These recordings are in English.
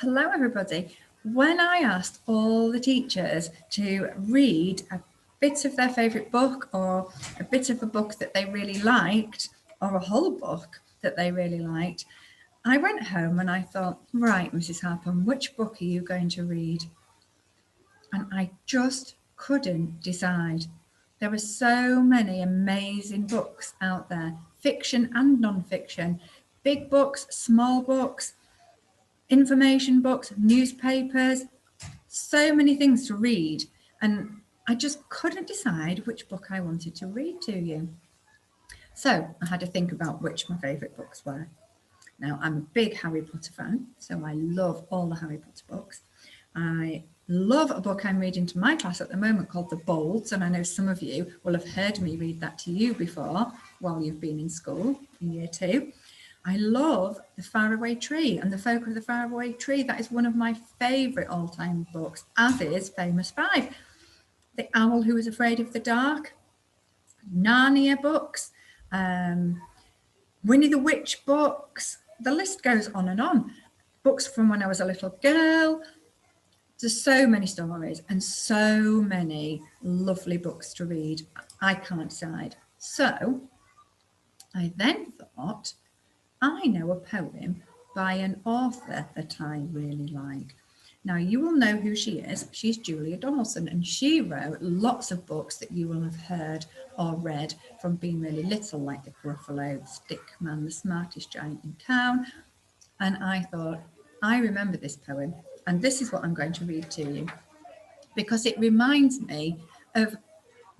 Hello everybody. When I asked all the teachers to read a bit of their favourite book or a bit of a book that they really liked or a whole book that they really liked, I went home and I thought, right, Mrs. Harpham, which book are you going to read? And I just couldn't decide. There were so many amazing books out there, fiction and non-fiction, big books, small books, information books, newspapers, so many things to read. And I just couldn't decide which book I wanted to read to you. So I had to think about which my favourite books were. Now, I'm a big Harry Potter fan, so I love all the Harry Potter books. I love a book I'm reading to my class at the moment called The Bolds, and I know some of you will have heard me read that to you before while you've been in school in year 2. I love The Faraway Tree and The Folk of the Faraway Tree. That is one of my favourite all-time books, as is Famous Five. The Owl Who Was Afraid of the Dark, Narnia books, Winnie the Witch books. The list goes on and on. Books from when I was a little girl. There's so many stories and so many lovely books to read. I can't decide. So I then thought, I know a poem by an author that I really like. Now, you will know who she is. She's Julia Donaldson, and she wrote lots of books that you will have heard or read from being really little, like The Gruffalo, The Stick Man, The Smartest Giant in Town. And I thought, I remember this poem, and this is what I'm going to read to you, because it reminds me of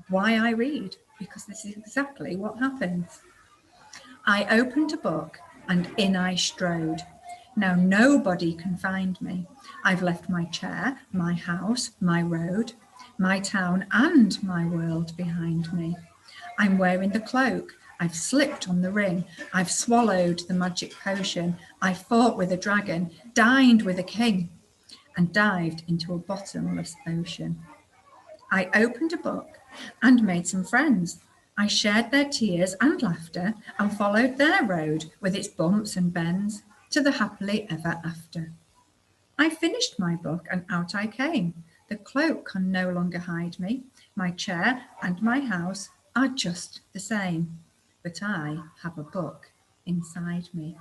why I read, because this is exactly what happens. I opened a book, and in I strode. Now nobody can find me. I've left my chair, my house, my road, my town and my world behind me. I'm wearing the cloak. I've slipped on the ring. I've swallowed the magic potion. I fought with a dragon, dined with a king, and dived into a bottomless ocean. I opened a book and made some friends. I shared their tears and laughter and followed their road with its bumps and bends to the happily ever after. I finished my book and out I came. The cloak can no longer hide me. My chair and my house are just the same, but I have a book inside me.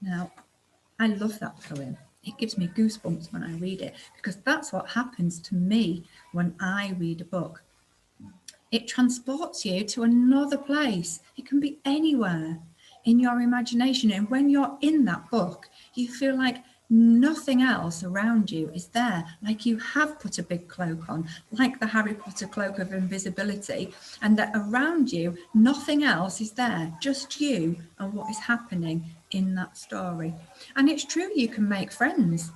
Now, I love that poem. It gives me goosebumps when I read it, because that's what happens to me when I read a book. It transports you to another place. It can be anywhere in your imagination. And when you're in that book, you feel like nothing else around you is there, like you have put a big cloak on, like the Harry Potter cloak of invisibility, and that around you, nothing else is there, just you and what is happening in that story. And it's true, you can make friends.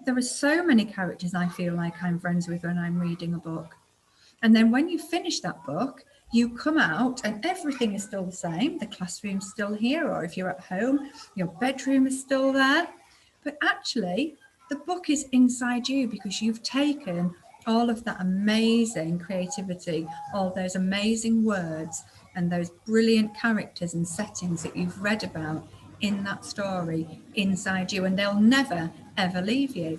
There are so many characters I feel like I'm friends with when I'm reading a book. And then when you finish that book, you come out and everything is still the same. The classroom's still here, or if you're at home, your bedroom is still there. But actually, the book is inside you because you've taken all of that amazing creativity, all those amazing words and those brilliant characters and settings that you've read about in that story inside you, and they'll never, ever leave you.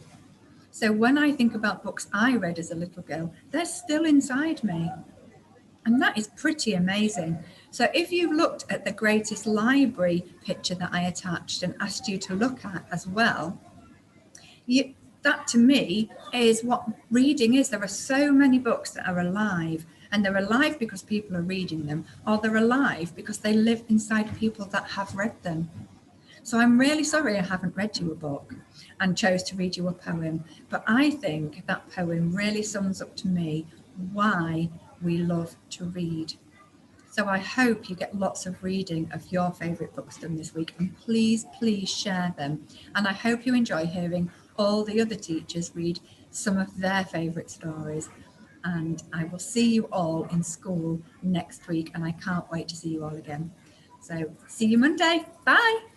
So when I think about books I read as a little girl, they're still inside me. And that is pretty amazing. So if you looked at the greatest library picture that I attached and asked you to look at as well, that to me is what reading is. There are so many books that are alive, and they're alive because people are reading them, or they're alive because they live inside people that have read them. So I'm really sorry I haven't read you a book and chose to read you a poem, but I think that poem really sums up to me why we love to read. So I hope you get lots of reading of your favourite books done this week, and please, please share them. And I hope you enjoy hearing all the other teachers read some of their favourite stories. And I will see you all in school next week, and I can't wait to see you all again. So see you Monday. Bye.